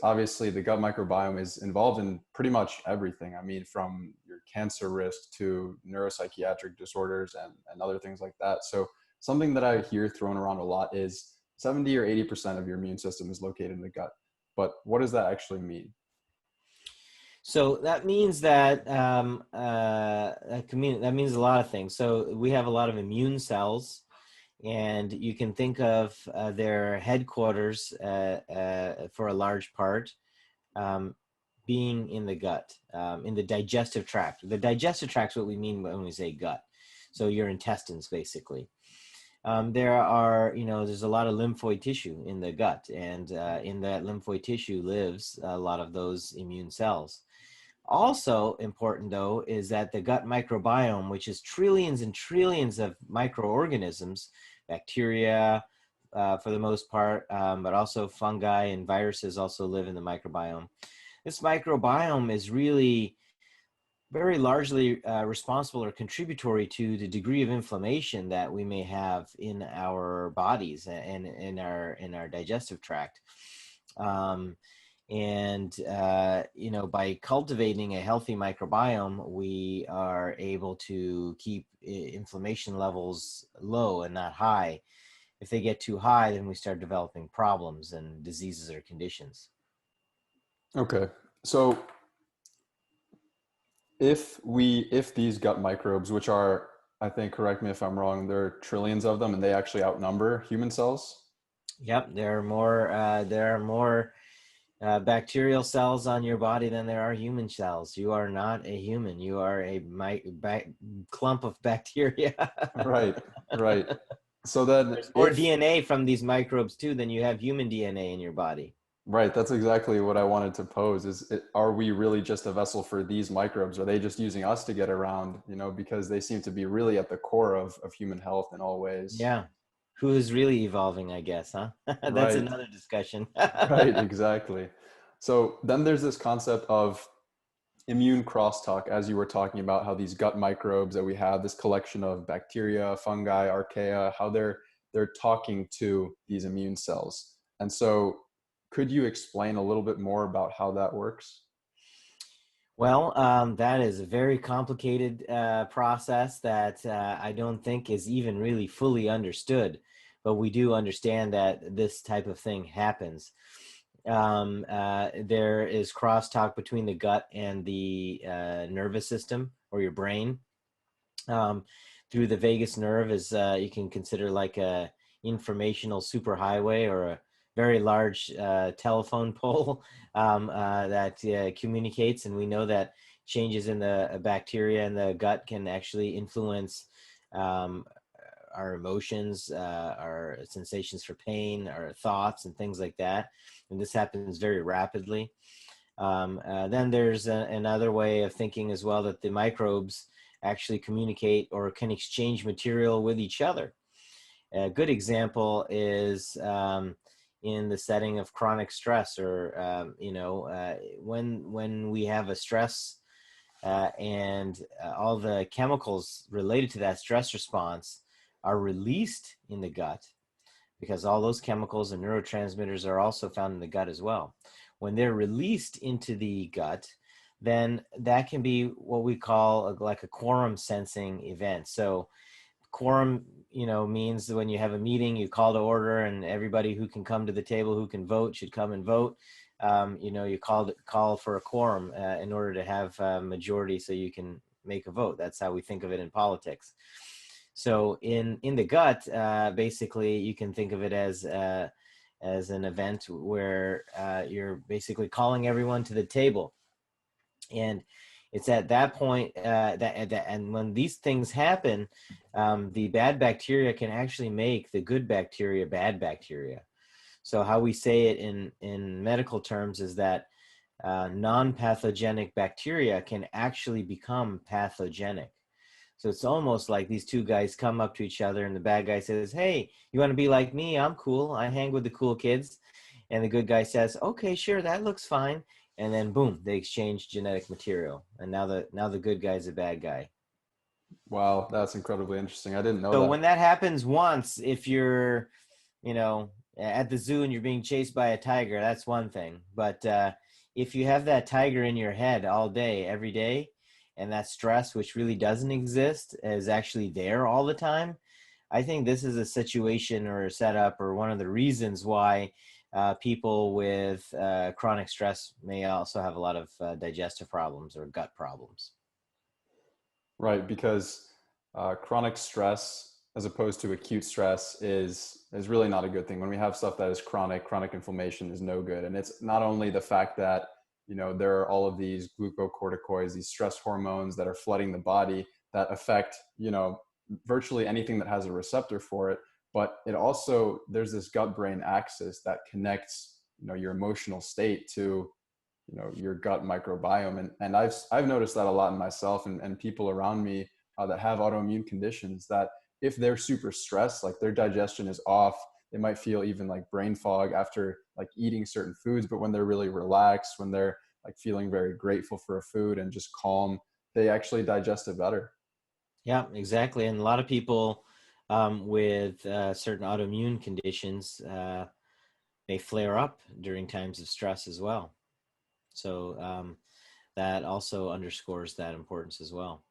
obviously the gut microbiome is involved in pretty much everything. I mean, from your cancer risk to neuropsychiatric disorders and other things like that. So something that I hear thrown around a lot is 70 or 80% of your immune system is located in the gut. But what does that actually mean? So that means that that means a lot of things. So we have a lot of immune cells, and you can think of their headquarters for a large part um, being in the gut, in the digestive tract. The digestive tract is what we mean when we say gut. So your intestines, basically. There's a lot of lymphoid tissue in the gut, and in that lymphoid tissue lives a lot of those immune cells. Also important, though, is that the gut microbiome, which is trillions and trillions of microorganisms, bacteria for the most part, but also fungi and viruses also live in the microbiome. This microbiome is really very largely responsible or contributory to the degree of inflammation that we may have in our bodies and in our digestive tract. By cultivating a healthy microbiome, we are able to keep inflammation levels low and not high. If they get too high, then we start developing problems and diseases or conditions. Okay. So if these gut microbes, which are, I think, correct me if I'm wrong, there are trillions of them and they actually outnumber human cells? Yep, there are more bacterial cells on your body than there are human cells. You are not a human. You are a clump of bacteria. Right, right. So then There's more DNA from these microbes too than you have human DNA in your body. right, that's exactly what I wanted to pose are we really just a vessel for these microbes? Are they just using us to get around, because they seem to be really at the core of human health in all ways. Yeah. Who is really evolving, I guess, huh? That's Right, another discussion. right, exactly. So then there's this concept of immune crosstalk, as you were talking about how these gut microbes that we have, this collection of bacteria, fungi, archaea, how they're talking to these immune cells. And so could you explain a little bit more about how that works? Well, that is a very complicated process that I don't think is even really fully understood, but we do understand that this type of thing happens. There is crosstalk between the gut and the nervous system or your brain. Through the vagus nerve is you can consider like a informational superhighway or a very large telephone pole that communicates, and we know that changes in the bacteria in the gut can actually influence our emotions, our sensations for pain, our thoughts, and things like that. And this happens very rapidly. Then there's another way of thinking as well, that the microbes actually communicate or can exchange material with each other. A good example is in the setting of chronic stress, or when we have a stress and all the chemicals related to that stress response are released in the gut, because all those chemicals and neurotransmitters are also found in the gut as well. When they're released into the gut, then that can be what we call like a quorum sensing event. So quorum, means when you have a meeting, you call to order, and everybody who can come to the table, who can vote, should come and vote. You call for a quorum in order to have a majority so you can make a vote. That's how we think of it in politics. So in the gut, basically, you can think of it as an event where you're basically calling everyone to the table. And it's at that point and when these things happen, the bad bacteria can actually make the good bacteria bad bacteria. So how we say it in medical terms is that non-pathogenic bacteria can actually become pathogenic. So it's almost like these two guys come up to each other, and the bad guy says, "Hey, you want to be like me? I'm cool. I hang with the cool kids." And the good guy says, "Okay, sure, that looks fine." And then boom, they exchange genetic material, and now the good guy's a bad guy. Wow, that's incredibly interesting. I didn't know So that. when that happens once, if you're, you know, At the zoo and you're being chased by a tiger, that's one thing. But if you have that tiger in your head all day, every day, and that stress, which really doesn't exist, is actually there all the time, I think this is a situation or a setup or one of the reasons why people with chronic stress may also have a lot of digestive problems or gut problems. Right, because chronic stress as opposed to acute stress is really not a good thing. When we have stuff that is chronic inflammation is no good. And it's not only the fact that, you know, there are all of these glucocorticoids, these stress hormones that are flooding the body that affect, you know, virtually anything that has a receptor for it, but it also, there's this gut brain axis that connects, you know, your emotional state to, you know, your gut microbiome. And I've noticed that a lot in myself and people around me that have autoimmune conditions, that if they're super stressed, like their digestion is off, they might feel even like brain fog after like eating certain foods. But when they're really relaxed, when they're like feeling very grateful for a food and just calm, they actually digest it better. Yeah, exactly. And a lot of people with certain autoimmune conditions may flare up during times of stress as well. So that also underscores that importance as well.